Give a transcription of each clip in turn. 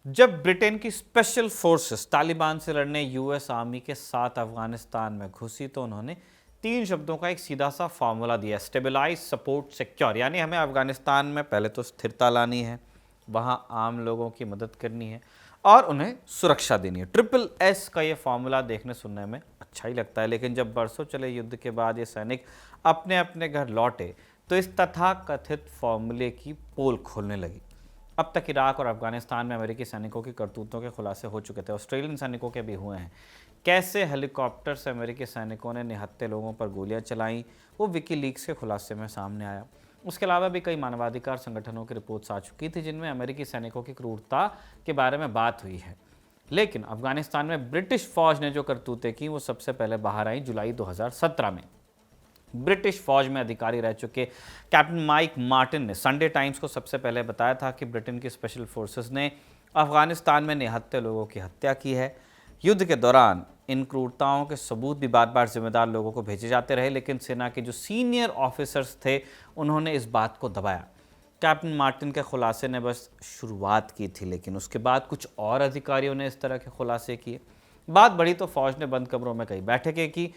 जब ब्रिटेन की special forces Taliban से लड़ने यूएस आर्मी के साथ अफगानिस्तान में घुसी तो उन्होंने 3 शब्दों का एक सीधा सा फॉर्मूला दिया, स्टेबलाइज, सपोर्ट, सिक्योर। यानी हमें अफगानिस्तान में पहले तो स्थिरता लानी है, वहां आम लोगों की मदद करनी है और उन्हें सुरक्षा देनी है। ट्रिपल एस का ये फॉर्मूला देखने सुनने में अच्छा ही लगता है, लेकिन जब बरसों चले युद्ध के बाद ये सैनिक अपने अपने घर लौटे तो इस तथाकथित फॉर्मूले की पोल खोलने लगी। अब तक इराक और अफगानिस्तान में अमेरिकी सैनिकों की करतूतों के खुलासे हो चुके थे, ऑस्ट्रेलियन सैनिकों के भी हुए हैं। कैसे हेलीकॉप्टर से अमेरिकी सैनिकों ने निहत्थे लोगों पर गोलियां चलाईं, वो विकीलीक्स के खुलासे में सामने आया। उसके अलावा भी कई मानवाधिकार संगठनों की रिपोर्ट्स आ चुकी थी जिनमें अमेरिकी सैनिकों की क्रूरता के बारे में बात हुई है। लेकिन अफगानिस्तान में ब्रिटिश फौज ने जो करतूतें की वो सबसे पहले बाहर आई जुलाई 2017 में। ब्रिटिश फौज में अधिकारी रह चुके कैप्टन माइक मार्टिन ने संडे टाइम्स को सबसे पहले बताया था कि ब्रिटेन की स्पेशल फोर्सेस ने अफगानिस्तान में निहत्थे लोगों की हत्या की है। युद्ध के दौरान इन क्रूरताओं के सबूत भी बार बार जिम्मेदार लोगों को भेजे जाते रहे, लेकिन सेना के जो सीनियर ऑफिसर्स थे उन्होंने इस बात को दबाया। कैप्टन मार्टिन के खुलासे ने बस शुरुआत की थी, लेकिन उसके बाद कुछ और अधिकारियों ने इस तरह के खुलासे किए। बात बढ़ी तो फौज ने बंद कमरों में कई बैठकें की।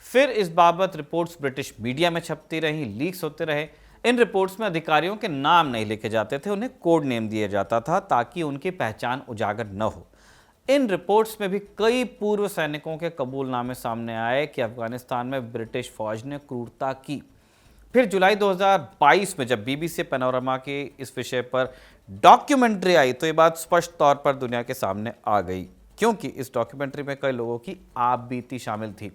फिर इस बाबत रिपोर्ट्स ब्रिटिश मीडिया में छपती रहीं, लीक्स होते रहे। इन रिपोर्ट्स में अधिकारियों के नाम नहीं लिखे जाते थे, उन्हें कोड नेम दिया जाता था ताकि उनकी पहचान उजागर न हो। इन रिपोर्ट्स में भी कई पूर्व सैनिकों के कबूलनामे सामने आए कि अफगानिस्तान में ब्रिटिश फौज ने क्रूरता की। फिर जुलाई 2022 में जब बीबीसी पैनोरमा की इस विषय पर डॉक्यूमेंट्री आई तो ये बात स्पष्ट तौर पर दुनिया के सामने आ गई, क्योंकि इस डॉक्यूमेंट्री में कई लोगों की आप बीती शामिल थी।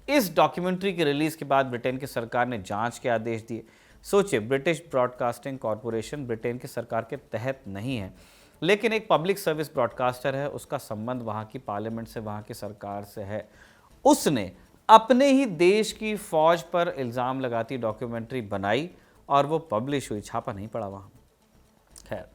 इस डॉक्यूमेंट्री की रिलीज के बाद ब्रिटेन की सरकार ने जांच के आदेश दिए। सोचिए, ब्रिटिश ब्रॉडकास्टिंग कॉरपोरेशन ब्रिटेन की सरकार के तहत नहीं है, लेकिन एक पब्लिक सर्विस ब्रॉडकास्टर है, उसका संबंध वहां की पार्लियामेंट से, वहां की सरकार से है। उसने अपने ही देश की फौज पर इल्ज़ाम लगाती डॉक्यूमेंट्री बनाई और वो पब्लिश हुई, छापा नहीं पड़ा वहाँ। खैर,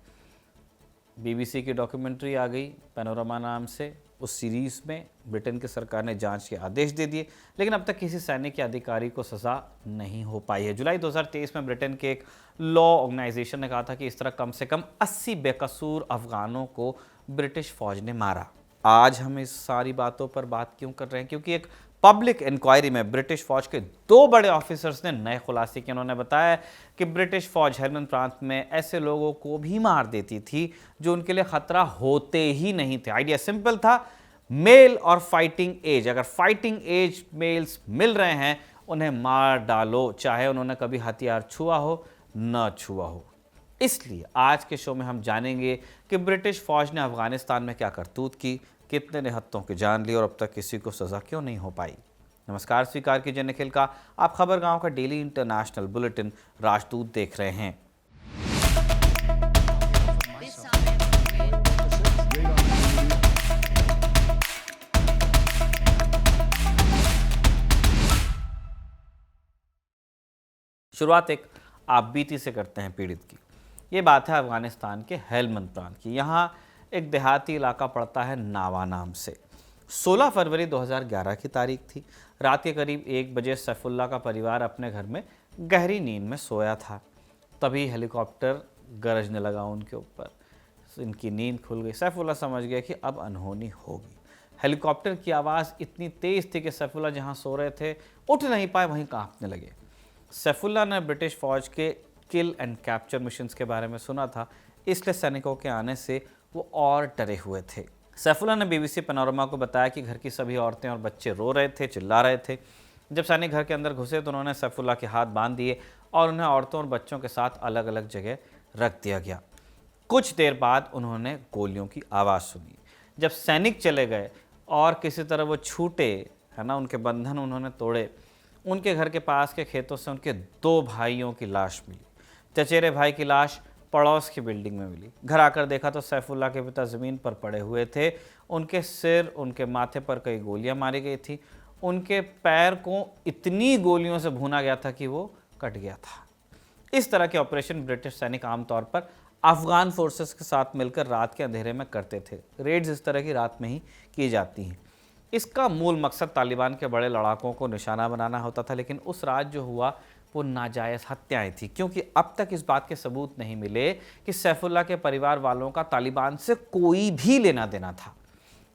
बीबीसी की डॉक्यूमेंट्री आ गई पैनोरमा नाम से। उस सीरीज़ में ब्रिटेन की सरकार ने जांच के आदेश दे दिए, लेकिन अब तक किसी सैनिक या अधिकारी को सज़ा नहीं हो पाई है। जुलाई 2023 में ब्रिटेन के एक लॉ ऑर्गेनाइजेशन ने कहा था कि इस तरह कम से कम 80 बेकसूर अफगानों को ब्रिटिश फौज ने मारा। आज हम इस सारी बातों पर बात क्यों कर रहे हैं? क्योंकि एक पब्लिक इंक्वायरी में ब्रिटिश फौज के 2 बड़े ऑफिसर्स ने नए खुलासे किए। उन्होंने बताया कि ब्रिटिश फौज हेलमंद प्रांत में ऐसे लोगों को भी मार देती थी जो उनके लिए खतरा होते ही नहीं थे। आइडिया सिंपल था, मेल और फाइटिंग एज। अगर फाइटिंग एज मेल्स मिल रहे हैं उन्हें मार डालो, चाहे उन्होंने कभी हथियार छुआ हो न छुआ हो। इसलिए आज के शो में हम जानेंगे कि ब्रिटिश फौज ने अफगानिस्तान में क्या करतूत की, कितने निहत्थों की जान ली और अब तक किसी को सज़ा क्यों नहीं हो पाई। नमस्कार, स्वीकार कीजिए निखिल का। आप खबर गांव का डेली इंटरनेशनल बुलेटिन राजदूत देख रहे हैं। शुरुआत एक आपबीती से करते हैं पीड़ित की। ये बात है अफगानिस्तान के हेलमंद प्रांत की। यहाँ एक देहाती इलाका पड़ता है नावा नाम से। 16 फरवरी 2011 की तारीख थी। रात के करीब 1 बजे सैफुल्ला का परिवार अपने घर में गहरी नींद में सोया था। तभी हेलीकॉप्टर गरजने लगा उनके ऊपर। इनकी नींद खुल गई। सैफुल्ला समझ गया कि अब अनहोनी होगी। हेलीकॉप्टर की आवाज़ इतनी तेज़ थी कि सैफुल्ला जहाँ सो रहे थे उठ नहीं पाए, वहीं कांपने लगे। सैफुल्ला ने ब्रिटिश फौज के किल एंड कैप्चर मिशंस के बारे में सुना था, इसलिए सैनिकों के आने से वो और डरे हुए थे। सैफुल्ला ने बीबीसी पैनोरमा को बताया कि घर की सभी औरतें और बच्चे रो रहे थे, चिल्ला रहे थे। जब सैनिक घर के अंदर घुसे तो उन्होंने सैफुल्ला के हाथ बांध दिए और उन्हें औरतों और बच्चों के साथ अलग अलग जगह रख दिया गया। कुछ देर बाद उन्होंने गोलियों की आवाज़ सुनी। जब सैनिक चले गए और किसी तरह वो छूटे, है ना, उनके बंधन उन्होंने तोड़े, उनके घर के पास के खेतों से उनके 2 भाइयों की लाश मिली। चचेरे भाई की लाश पड़ोस की बिल्डिंग में मिली। घर आकर देखा तो सैफुल्ला के पिता ज़मीन पर पड़े हुए थे। उनके सिर, उनके माथे पर कई गोलियां मारी गई थी। उनके पैर को इतनी गोलियों से भूना गया था कि वो कट गया था। इस तरह के ऑपरेशन ब्रिटिश सैनिक आमतौर पर अफगान फोर्सेस के साथ मिलकर रात के अंधेरे में करते थे। रेड्स इस तरह की रात में ही की जाती हैं। इसका मूल मकसद तालिबान के बड़े लड़ाकों को निशाना बनाना होता था, लेकिन उस रात जो हुआ वो नाजायज़ हत्याएं थी, क्योंकि अब तक इस बात के सबूत नहीं मिले कि सैफुल्लाह के परिवार वालों का तालिबान से कोई भी लेना देना था।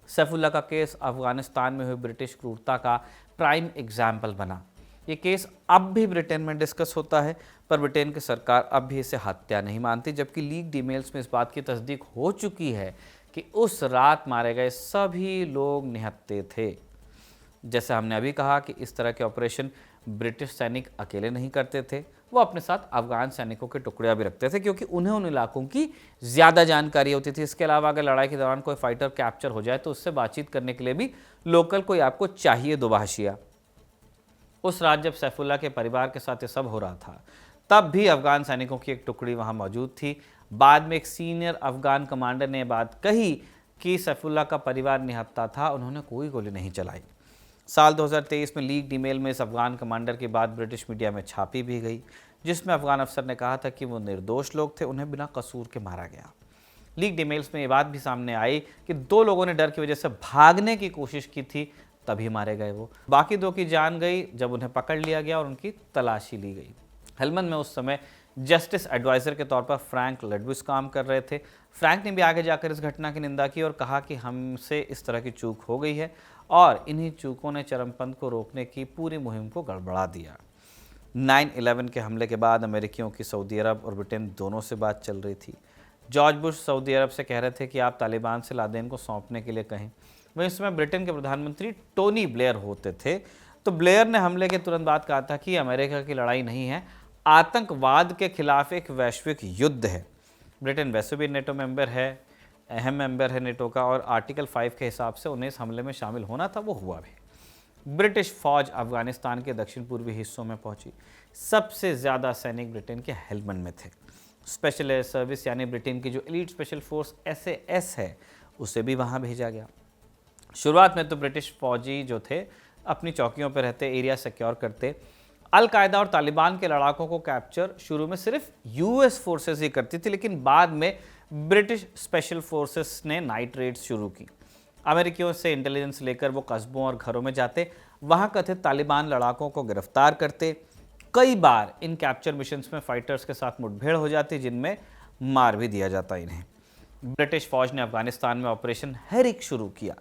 सैफुल्लाह का केस अफगानिस्तान में हुई ब्रिटिश क्रूरता का प्राइम एग्जाम्पल बना। ये केस अब भी ब्रिटेन में डिस्कस होता है, पर ब्रिटेन की सरकार अब भी इसे हत्या नहीं मानती, जबकि लीक्ड ईमेल्स में इस बात की तस्दीक हो चुकी है कि उस रात मारे गए सभी लोग निहत्थे थे। जैसे हमने अभी कहा कि इस तरह के ऑपरेशन ब्रिटिश सैनिक अकेले नहीं करते थे, वो अपने साथ अफगान सैनिकों के टुकड़ियां भी रखते थे, क्योंकि उन्हें उन इलाकों की ज़्यादा जानकारी होती थी। इसके अलावा अगर लड़ाई के दौरान कोई फाइटर कैप्चर हो जाए तो उससे बातचीत करने के लिए भी लोकल कोई आपको चाहिए दुभाषिया। उस रात जब सैफुल्लाह के परिवार के साथ ये सब हो रहा था, तब भी अफगान सैनिकों की एक टुकड़ी वहाँ मौजूद थी। बाद में एक सीनियर अफगान कमांडर ने बात कही कि सैफुल्लाह का परिवार निहत्था था, उन्होंने कोई गोली नहीं चलाई। साल 2023 में लीक्ड ईमेल में इस अफगान कमांडर की बात ब्रिटिश मीडिया में छापी भी गई, जिसमें अफगान अफसर ने कहा था कि वो निर्दोष लोग थे, उन्हें बिना कसूर के मारा गया। लीक्ड ईमेल्स में ये बात भी सामने आई कि 2 लोगों ने डर की वजह से भागने की कोशिश की थी, तभी मारे गए वो। बाकी 2 की जान गई जब उन्हें पकड़ लिया गया और उनकी तलाशी ली गई। हेलमंद में उस समय जस्टिस एडवाइज़र के तौर पर फ्रैंक लडविस काम कर रहे थे। फ्रैंक ने भी आगे जाकर इस घटना की निंदा की और कहा कि हमसे इस तरह की चूक हो गई है और इन्हीं चूकों ने चरमपंथ को रोकने की पूरी मुहिम को गड़बड़ा दिया। 9/11 के हमले के बाद अमेरिकियों की सऊदी अरब और ब्रिटेन दोनों से बात चल रही थी। जॉर्ज बुश सऊदी अरब से कह रहे थे कि आप तालिबान से लादेन को सौंपने के लिए कहें। वहीं इस समय ब्रिटेन के प्रधानमंत्री टोनी ब्लेयर होते थे, तो ब्लेयर ने हमले के तुरंत बाद कहा था कि अमेरिका की लड़ाई नहीं है, आतंकवाद के खिलाफ एक वैश्विक युद्ध है। ब्रिटेन वैसे भी नेटो मेंबर है, अहम मेंबर है नेटो का, और आर्टिकल 5 के हिसाब से उन्हें इस हमले में शामिल होना था, वो हुआ भी। ब्रिटिश फौज अफगानिस्तान के दक्षिण पूर्वी हिस्सों में पहुंची। सबसे ज़्यादा सैनिक ब्रिटेन के हेलमंड में थे। स्पेशल एयर सर्विस यानी ब्रिटेन की जो एलीट स्पेशल फोर्स SAS है, उसे भी वहाँ भेजा गया। शुरुआत में तो ब्रिटिश फौजी जो थे अपनी चौकियों पर रहते, एरिया सिक्योर करते। अल-कायदा और तालिबान के लड़ाकों को कैप्चर शुरू में सिर्फ US फोर्सेस ही करती थी, लेकिन बाद में ब्रिटिश स्पेशल फोर्सेस ने नाइट रेड्स शुरू की। अमेरिकियों से इंटेलिजेंस लेकर वो कस्बों और घरों में जाते, वहाँ कथित तालिबान लड़ाकों को गिरफ्तार करते। कई बार इन कैप्चर मिशंस में फाइटर्स के साथ मुठभेड़ हो जाती, जिनमें मार भी दिया जाता इन्हें। ब्रिटिश फौज ने अफगानिस्तान में ऑपरेशन हेरिक शुरू किया,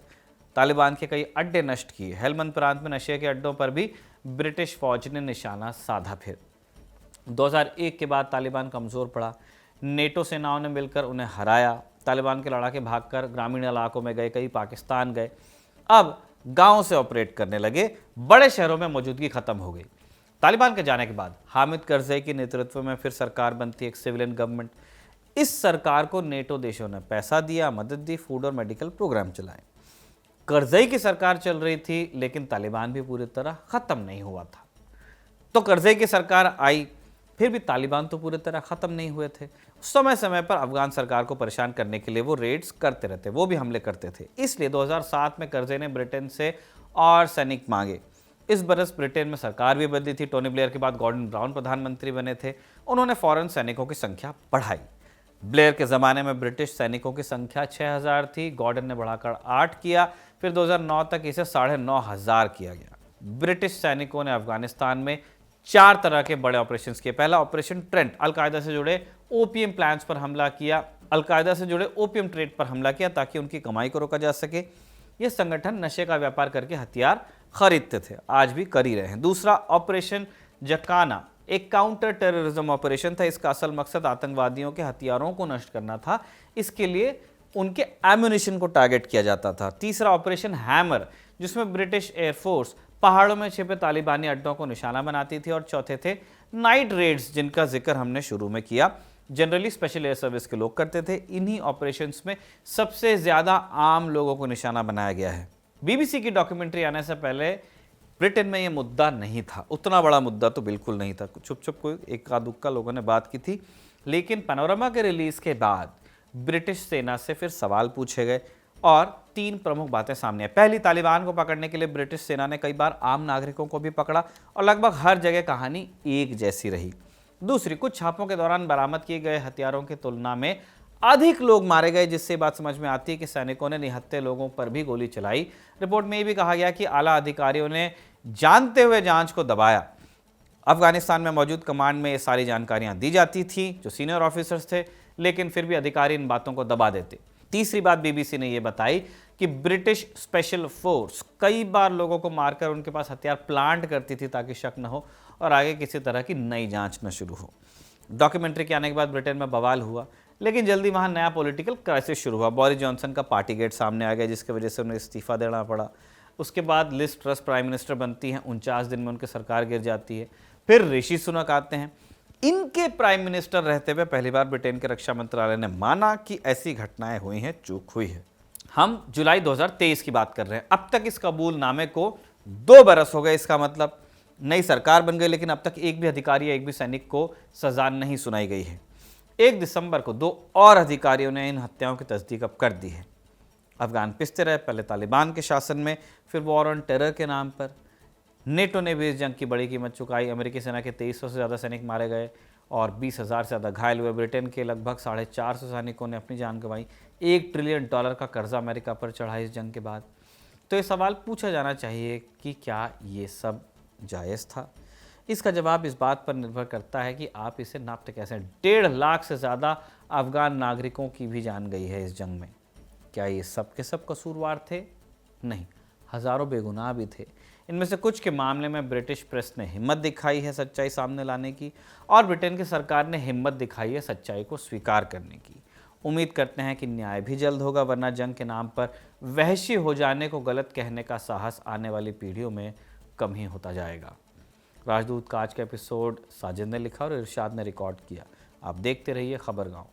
तालिबान के कई अड्डे नष्ट किए। हेलमंद प्रांत में नशे के अड्डों पर भी ब्रिटिश फौज ने निशाना साधा। फिर 2001 के बाद तालिबान कमज़ोर पड़ा, नेटो सेनाओं ने मिलकर उन्हें हराया। तालिबान के लड़ाके भागकर ग्रामीण इलाकों में गए, कई पाकिस्तान गए, अब गाँव से ऑपरेट करने लगे, बड़े शहरों में मौजूदगी खत्म हो गई। तालिबान के जाने के बाद हामिद करज़ई के नेतृत्व में फिर सरकार बनती, एक सिविलियन गवर्नमेंट। इस सरकार को नेटो देशों ने पैसा दिया, मदद दी, फूड और मेडिकल प्रोग्राम चलाए। करज़ई की सरकार चल रही थी, लेकिन तालिबान भी पूरी तरह ख़त्म नहीं हुआ था। तो करज़ई की सरकार आई, फिर भी तालिबान तो पूरी तरह ख़त्म नहीं हुए थे। समय समय पर अफगान सरकार को परेशान करने के लिए वो रेड्स करते रहते, वो भी हमले करते थे। इसलिए 2007 में करज़ई ने ब्रिटेन से और सैनिक मांगे। इस बरस ब्रिटेन में सरकार भी बदली थी। टोनी ब्लेयर के बाद गॉर्डन ब्राउन प्रधानमंत्री बने थे। उन्होंने फौरन सैनिकों की संख्या बढ़ाई। ब्लेयर के ज़माने में ब्रिटिश सैनिकों की संख्या 6000 थी, गॉर्डन ने बढ़ाकर 8 किया, फिर 2009 तक इसे 9500 किया गया। ब्रिटिश सैनिकों ने अफगानिस्तान में 4 तरह के बड़े ऑपरेशंस किए। पहला ऑपरेशन ट्रेंट, अलकायदा से जुड़े ओपीएम प्लान्स पर हमला किया, अलकायदा से जुड़े ओपीएम ट्रेड पर हमला किया ताकि उनकी कमाई को रोका जा सके। ये संगठन नशे का व्यापार करके हथियार खरीदते थे, आज भी कर ही रहे हैं। दूसरा ऑपरेशन जकाना, एक काउंटर टेररिज्म ऑपरेशन था। इसका असल मकसद आतंकवादियों के हथियारों को नष्ट करना था, इसके लिए उनके एम्यूनिशन को टारगेट किया जाता था। तीसरा ऑपरेशन हैमर, जिसमें ब्रिटिश एयरफोर्स पहाड़ों में छिपे तालिबानी अड्डों को निशाना बनाती थी। और चौथे थे नाइट रेड्स, जिनका जिक्र हमने शुरू में किया, जनरली स्पेशल एयर सर्विस के लोग करते थे। इन्हीं ऑपरेशंस में सबसे ज़्यादा आम लोगों को निशाना बनाया गया है। BBC की डॉक्यूमेंट्री आने से पहले ब्रिटेन में ये मुद्दा नहीं था, उतना बड़ा मुद्दा तो बिल्कुल नहीं था। छुप छुप कोई इक्का दुक्का लोगों ने बात की थी, लेकिन पैनोरमा के रिलीज़ के बाद ब्रिटिश सेना से फिर सवाल पूछे गए और 3 प्रमुख बातें सामने आई। पहली, तालिबान को पकड़ने के लिए ब्रिटिश सेना ने कई बार आम नागरिकों को भी पकड़ा और लगभग हर जगह कहानी एक जैसी रही। दूसरी, कुछ छापों के दौरान बरामद किए गए हथियारों की तुलना में अधिक लोग मारे गए, जिससे बात समझ में आती है कि सैनिकों ने निहत्थे लोगों पर भी गोली चलाई। रिपोर्ट में ये भी कहा गया कि आला अधिकारियों ने जानते हुए जांच को दबाया। अफगानिस्तान में मौजूद कमांड में ये सारी जानकारियां दी जाती थी, जो सीनियर ऑफिसर्स थे, लेकिन फिर भी अधिकारी इन बातों को दबा देते। तीसरी बात बीबीसी ने यह बताई कि ब्रिटिश स्पेशल फोर्स कई बार लोगों को मारकर उनके पास हथियार प्लांट करती थी ताकि शक न हो और आगे किसी तरह की नई जांच न शुरू हो। डॉक्यूमेंट्री के आने के बाद ब्रिटेन में बवाल हुआ, लेकिन जल्दी वहां नया पॉलिटिकल क्राइसिस शुरू हुआ। बोरिस जॉनसन का पार्टी गेट सामने आ गया, जिसकी वजह से उन्हें इस्तीफा देना पड़ा। उसके बाद लिज ट्रस प्राइम मिनिस्टर बनती हैं, 49 दिन में उनकी सरकार गिर जाती है। फिर ऋषि सुनक आते हैं। इनके प्राइम मिनिस्टर रहते हुए पहली बार ब्रिटेन के रक्षा मंत्रालय ने माना कि ऐसी घटनाएं हुई हैं, चूक हुई है। हम जुलाई 2023 की बात कर रहे हैं। अब तक इस कबूलनामे को 2 बरस हो गए। इसका मतलब नई सरकार बन गई, लेकिन अब तक एक भी अधिकारी या एक भी सैनिक को सजा नहीं सुनाई गई है। 1 दिसंबर को 2 और अधिकारियों ने इन हत्याओं की तस्दीक अब कर दी है। अफगान पिसते रहे, पहले तालिबान के शासन में, फिर वॉर ऑन टेरर के नाम पर। नेटो ने भी इस जंग की बड़ी कीमत चुकाई। अमेरिकी सेना के 2300 से ज़्यादा सैनिक मारे गए और 20,000 से ज़्यादा घायल हुए। ब्रिटेन के लगभग 450 सैनिकों ने अपनी जान गंवाई। $1 ट्रिलियन का कर्जा अमेरिका पर चढ़ा इस जंग के बाद। तो ये सवाल पूछा जाना चाहिए कि क्या ये सब जायज़ था? इसका जवाब इस बात पर निर्भर करता है कि आप इसे नापते कैसे हैं। 1.5 लाख से ज़्यादा अफगान नागरिकों की भी जान गई है इस जंग में। क्या ये सब के सब कसूरवार थे? नहीं, हज़ारों बेगुनाह भी थे। इनमें से कुछ के मामले में ब्रिटिश प्रेस ने हिम्मत दिखाई है सच्चाई सामने लाने की, और ब्रिटेन की सरकार ने हिम्मत दिखाई है सच्चाई को स्वीकार करने की। उम्मीद करते हैं कि न्याय भी जल्द होगा, वरना जंग के नाम पर वहशी हो जाने को गलत कहने का साहस आने वाली पीढ़ियों में कम ही होता जाएगा। राजदूत का आज का एपिसोड साजिद ने लिखा और इरशाद ने रिकॉर्ड किया। आप देखते रहिए खबरगांव।